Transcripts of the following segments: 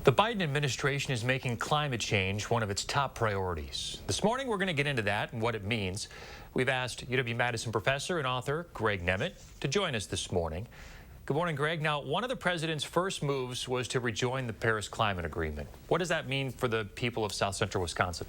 The Biden administration is making climate change one of its top priorities. This morning, we're going to get into that and what it means. We've asked UW-Madison professor and author Greg Nemet to join us this morning. Good morning, Greg. Now, one of the president's first moves was to rejoin the Paris Climate Agreement. What does that mean for the people of South Central Wisconsin?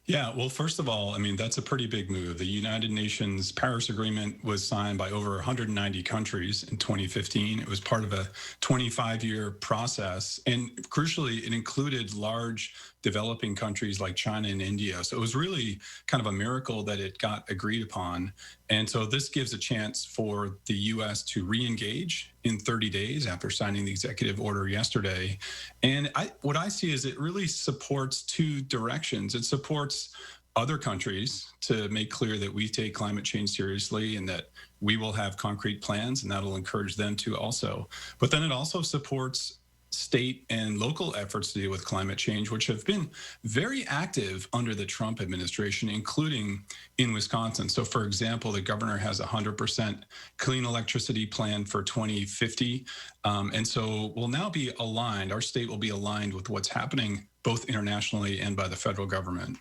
Yeah, well, first of all, I mean, that's a pretty big move. The United Nations Paris Agreement was signed by over 190 countries in 2015. It was part of a 25-year process. And crucially, it included large developing countries like China and India. So it was really kind of a miracle that it got agreed upon. And so this gives a chance for the U.S. to re-engage in 30 days after signing the executive order yesterday. And what I see is it really supports two directions. It supports other countries to make clear that we take climate change seriously and that we will have concrete plans, and that'll encourage them to also. But then it also supports state and local efforts to deal with climate change, which have been very active under the Trump administration, including in Wisconsin. So, for example, the governor has 100% clean electricity plan for 2050. And so we'll now be aligned. Our state will be aligned with what's happening both internationally and by the federal government.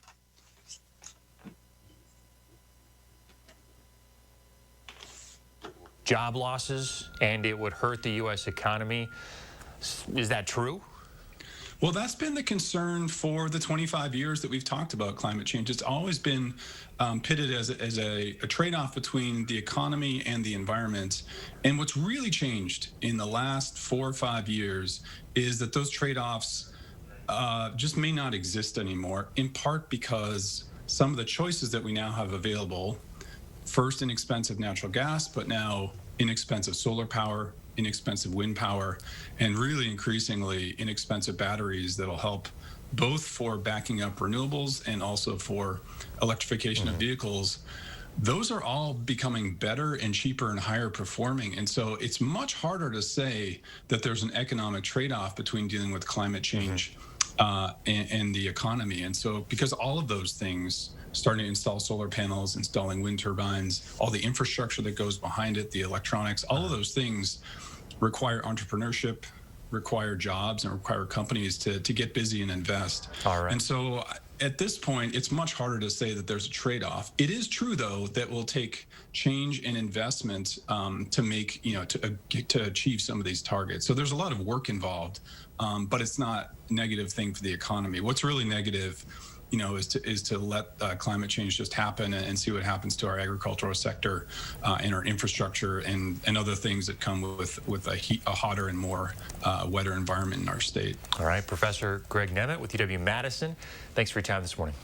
Job losses, and it would hurt the U.S. economy. Is that true? Well, that's been the concern for the 25 years that we've talked about climate change. It's always been pitted as a trade-off between the economy and the environment. And what's really changed in the last 4 or 5 years is that those trade-offs just may not exist anymore, in part because some of the choices that we now have available, first inexpensive natural gas, but now inexpensive solar power, inexpensive wind power, and really increasingly inexpensive batteries that'll help both for backing up renewables and also for electrification of vehicles. Those are all becoming better and cheaper and higher performing. And so it's much harder to say that there's an economic trade-off between dealing with climate change and the economy. And so because all of those things, starting to install solar panels, installing wind turbines, all the infrastructure that goes behind it, the electronics, all of those things require entrepreneurship, require jobs, and require companies to get busy and invest. All right. And so at this point, it's much harder to say that there's a trade-off. It is true, though, that we'll take change and investment to make, to achieve some of these targets. So there's a lot of work involved, but it's not a negative thing for the economy. What's really negative is to let climate change just happen and see what happens to our agricultural sector and our infrastructure and other things that come with a hotter and more wetter environment in our state. All right, Professor Greg Nemet with UW-Madison. Thanks for your time this morning.